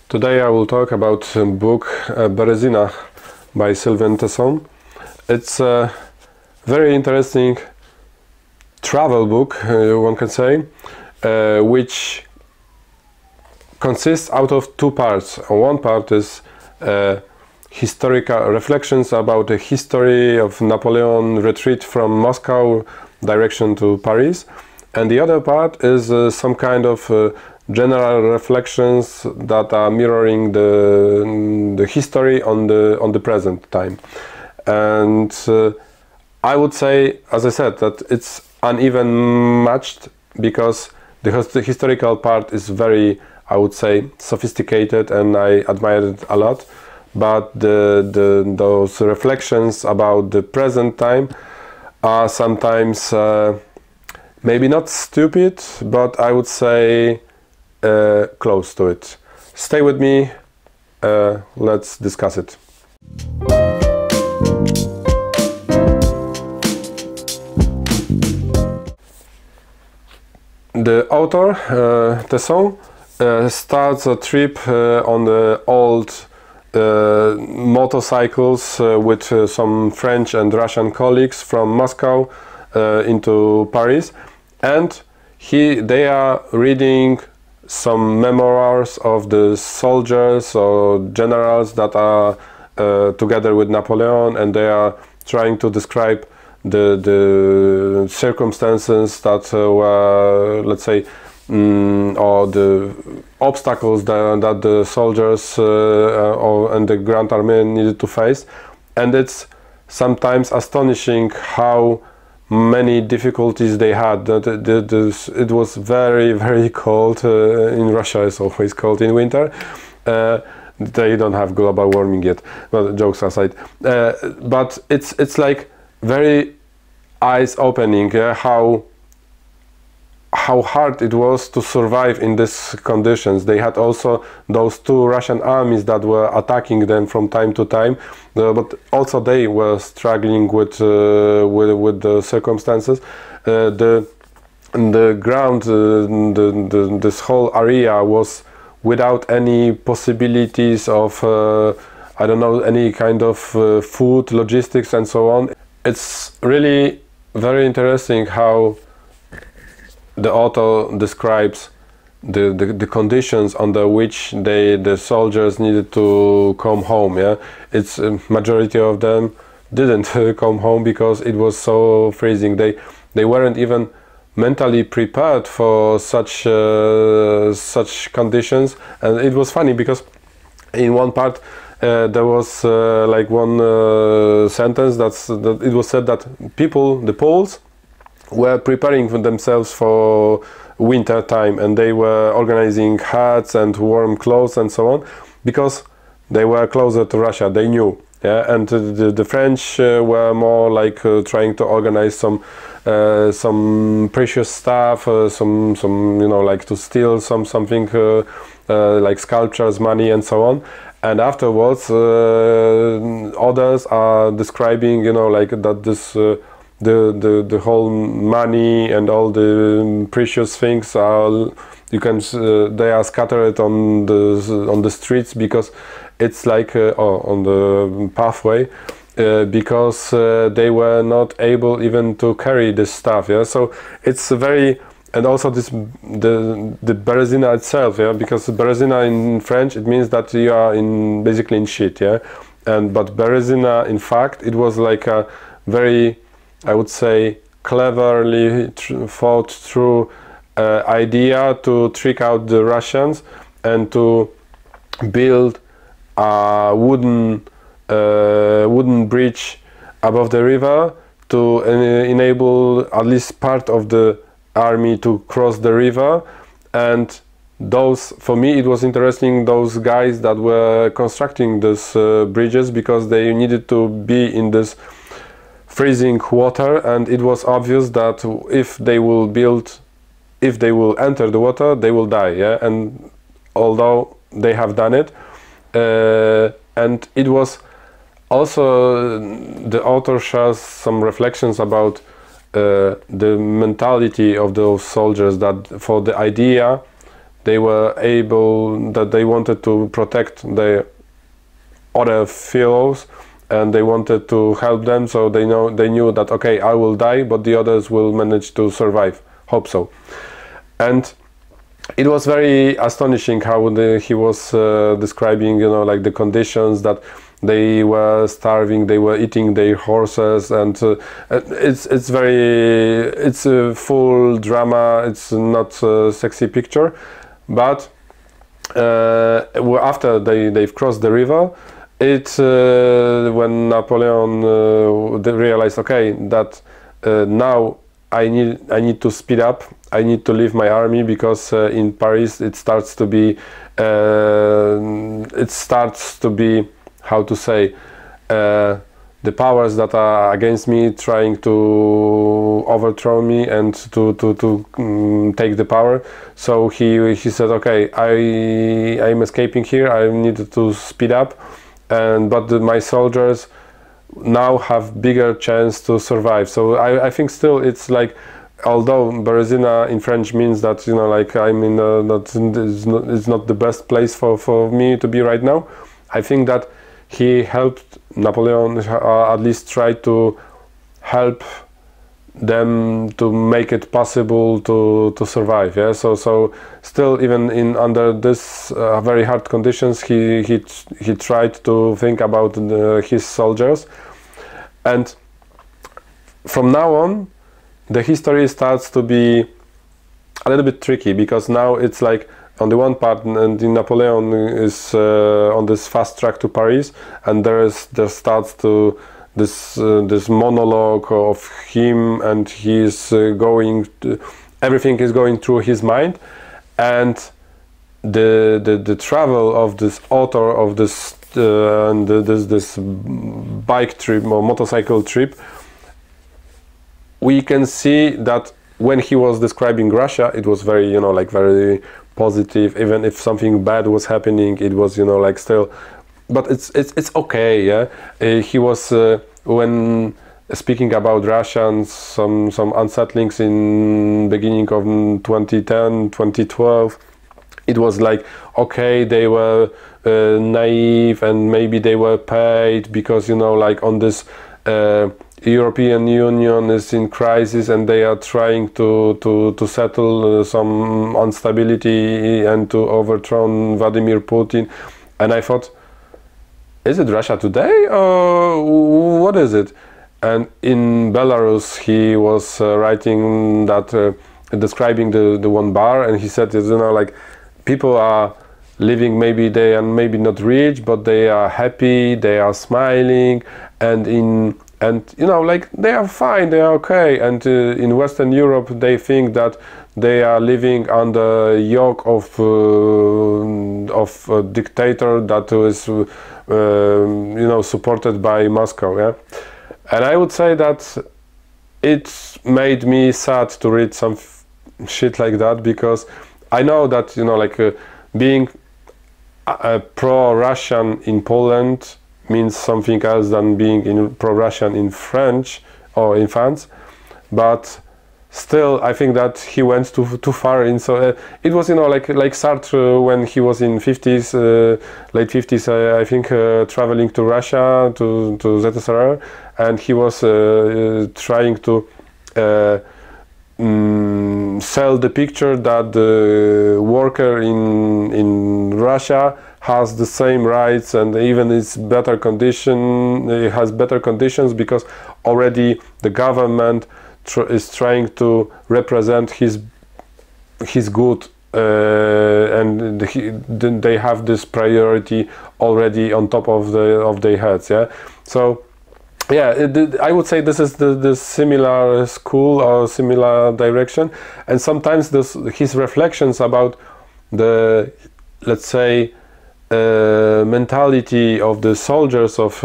Today I will talk about a book Berezina by Sylvain Tesson. It's a very interesting travel book, one can say, which consists out of two parts. One part is historical reflections about the history of Napoleon retreat from Moscow direction to Paris, and the other part is some kind of general reflections that are mirroring the history on the present time. And I would say, as I said, that it's uneven matched, because the historical part is very, I would say, sophisticated, and I admire it a lot. But those reflections about the present time are sometimes maybe not stupid, but I would say close to it. Stay with me, let's discuss it. The author, Tesson, starts a trip on the old motorcycles with some French and Russian colleagues from Moscow into Paris, and they are reading some memoirs of the soldiers or generals that are together with Napoleon, and they are trying to describe the circumstances that were, let's say, or the obstacles that the soldiers and the Grand Army needed to face. And it's sometimes astonishing how many difficulties they had. It was very, very cold. In Russia it's always cold in winter. They don't have global warming yet, well, jokes aside. But it's like very eyes-opening how hard it was to survive in these conditions. They had also those two Russian armies that were attacking them from time to time, but also they were struggling with the circumstances. The ground, this whole area was without any possibilities of I don't know, any kind of food, logistics, and so on. It's really very interesting how the author describes the conditions under which the soldiers needed to come home. Yeah, it's majority of them didn't come home because it was so freezing. They weren't even mentally prepared for such conditions. And it was funny because in one part there was like one sentence that it was said that the Poles, were preparing for themselves for winter time, and they were organizing hats and warm clothes and so on, because they were closer to Russia. They knew, yeah. And the French were more like trying to organize some precious stuff, some like to steal something like sculptures, money, and so on. And afterwards, others are describing, like that this. The whole money and all the precious things are, they are scattered on the streets, because it's like on the pathway, because they were not able even to carry this stuff. Yeah, so it's very, and also the Berezina itself. Yeah, because Berezina in French, it means that you are basically in shit. Yeah, but Berezina, in fact, it was like a very, I would say, cleverly thought through idea to trick out the Russians and to build a wooden bridge above the river to enable at least part of the army to cross the river. And those, for me, it was interesting, those guys that were constructing these bridges, because they needed to be in this freezing water, and it was obvious that if they will enter the water, they will die. Yeah, and although they have done it, and it was also, the author shares some reflections about the mentality of those soldiers, that for the idea they were able, that they wanted to protect their other fellows, and they wanted to help them, so they knew that, okay, I will die, but the others will manage to survive. Hope so. And it was very astonishing how he was describing, you know, like the conditions, that they were starving, they were eating their horses, and it's a full drama. It's not a sexy picture, but after they've crossed the river, when Napoleon they realized, okay, that now I need to speed up. I need to leave my army, because in Paris it starts to be how to say, the powers that are against me trying to overthrow me and to take the power. So he said, okay, I'm escaping here. I need to speed up, but my soldiers now have bigger chance to survive. So I think still it's like, although Berezina in French means that, you know, like I'm in it's not the best place for me to be right now, I think that he helped Napoleon, at least try to help them to make it possible to survive. Yeah, so still, even under this very hard conditions, he tried to think about his soldiers. And from now on, the history starts to be a little bit tricky, because now it's like, on the one part, and Napoleon is on this fast track to Paris, and there starts to this monologue of him, and he's everything is going through his mind, and the travel of this author of this this bike trip or motorcycle trip, we can see that when he was describing Russia, it was very, you know, like very positive. Even if something bad was happening, it was, you know, like still, but it's okay. Yeah, he was when speaking about Russia and some unsettlings in beginning of 2010, 2012. It was like, okay, they were naive, and maybe they were paid because, you know, like on this European Union is in crisis, and they are trying to settle some instability and to overthrow Vladimir Putin. And I thought, is it Russia today, or what is it? And in Belarus, he was writing that, describing the one bar, and he said, you know, like, people are living, maybe they are maybe not rich, but they are happy, they are smiling, and you know, like, they are fine, they are okay. And in Western Europe, they think that they are living under yoke of a dictator that is you know, supported by Moscow. Yeah, and I would say that it made me sad to read some shit like that, because I know that, you know, like being pro-Russian in Poland means something else than being pro-Russian in French or in France, but still I think that he went too far in. So it was, you know, like Sartre when he was in 50s, late 50s, I think, traveling to Russia, to ZSRR, and he was trying to sell the picture that the worker in Russia has the same rights, and even it's better condition. It has better conditions because already the government is trying to represent his good, and they have this priority already on top of their heads. Yeah, so. Yeah, I would say this is the similar school or similar direction, and sometimes his reflections about the, let's say, mentality of the soldiers of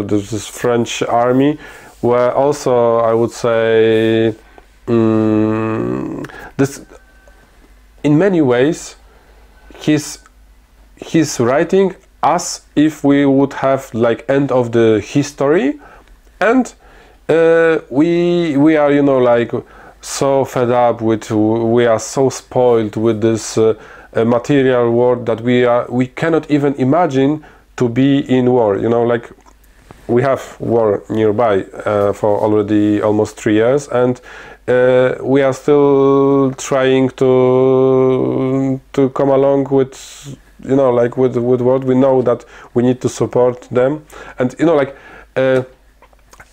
this French army were also, I would say, this in many ways he's writing as if we would have like end of the history. And we are, you know, like so fed up with, we are so spoiled with this a material world that we cannot even imagine to be in war. You know, like we have war nearby for already almost 3 years, and we are still trying to come along with, you know, like with what we know that we need to support them. And you know, like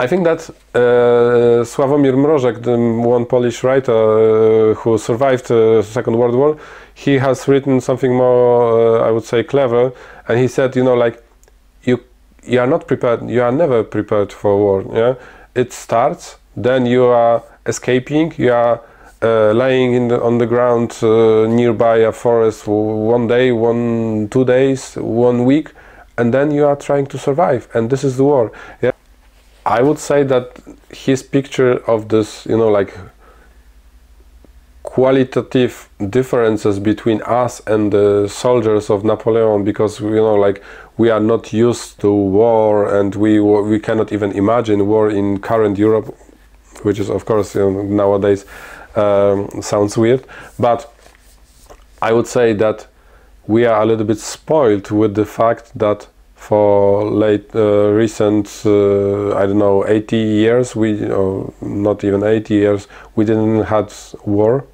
I think that Sławomir Mrożek, the one Polish writer who survived the Second World War, he has written something more, I would say, clever, and he said, you know, like you are not prepared, you are never prepared for war. Yeah, it starts, then you are escaping, you are lying on the ground nearby a forest for 1 day, 2 days, 1 week, and then you are trying to survive, and this is the war. Yeah, I would say that his picture of this, you know, like qualitative differences between us and the soldiers of Napoleon, because, you know, like we are not used to war, and we cannot even imagine war in current Europe, which is, of course, you know, nowadays sounds weird. But I would say that we are a little bit spoiled with the fact that for recent, I don't know, 80 years, not even 80 years, we didn't have war,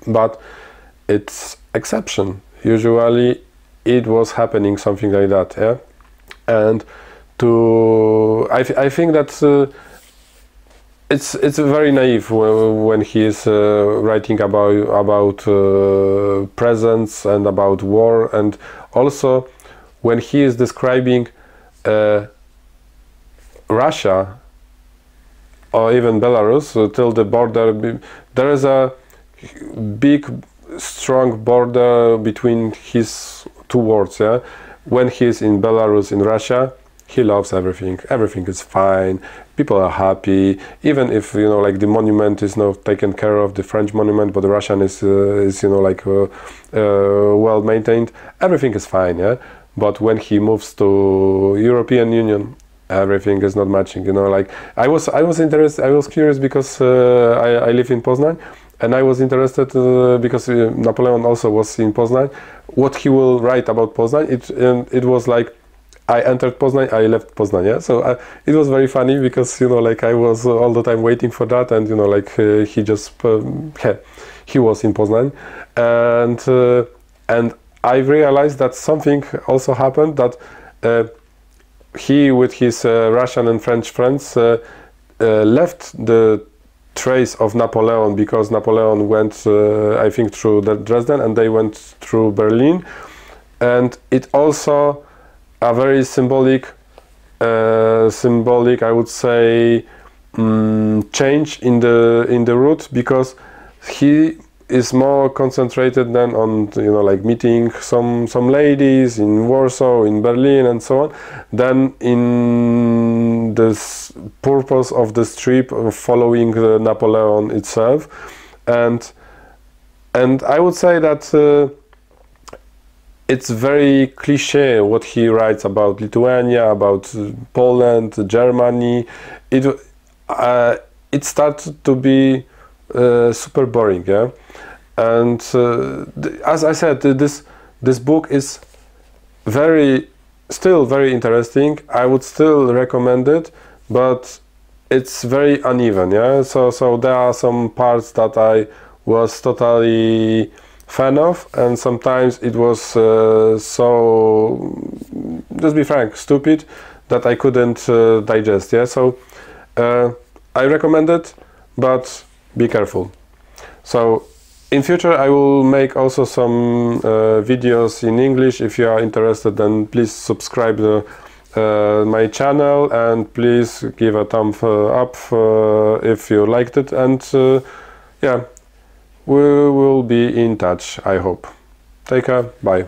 but it's exception. Usually it was happening something like that, yeah. And I think that it's very naive when he is writing about presence and about war, and also when he is describing Russia or even Belarus till the border, there is a big, strong border between his two worlds. Yeah, when he is in Belarus, in Russia, he loves everything. Everything is fine. People are happy. Even if, you know, like the monument is not taken care of, the French monument, but the Russian is you know, like well maintained. Everything is fine. Yeah. But when he moves to European Union, everything is not matching. You know, like I was interested. I was curious because I live in Poznań, and I was interested because Napoleon also was in Poznań. What he will write about Poznań? It was like, I entered Poznań, I left Poznań. Yeah, so it was very funny because, you know, like I was all the time waiting for that, and, you know, like he just he was in Poznań, and I realized that something also happened, that he, with his Russian and French friends, left the trace of Napoleon, because Napoleon went, I think, through Dresden, and they went through Berlin, and it also a very symbolic, I would say, change in the route, because he is more concentrated than on, you know, like meeting some ladies in Warsaw, in Berlin, and so on, than in this purpose of this trip of following Napoleon itself. And I would say that it's very cliche what he writes about Lithuania, about Poland, Germany. It started to be super boring, yeah. And as I said, this book is still very interesting. I would still recommend it, but it's very uneven, yeah. So there are some parts that I was totally fan of, and sometimes it was so, just be frank, stupid, that I couldn't digest. Yeah, so I recommend it, but be careful. So in future I will make also some videos in English. If you are interested, then please subscribe to my channel, and please give a thumb up if you liked it, and yeah, we will be in touch, I hope. Take care, bye.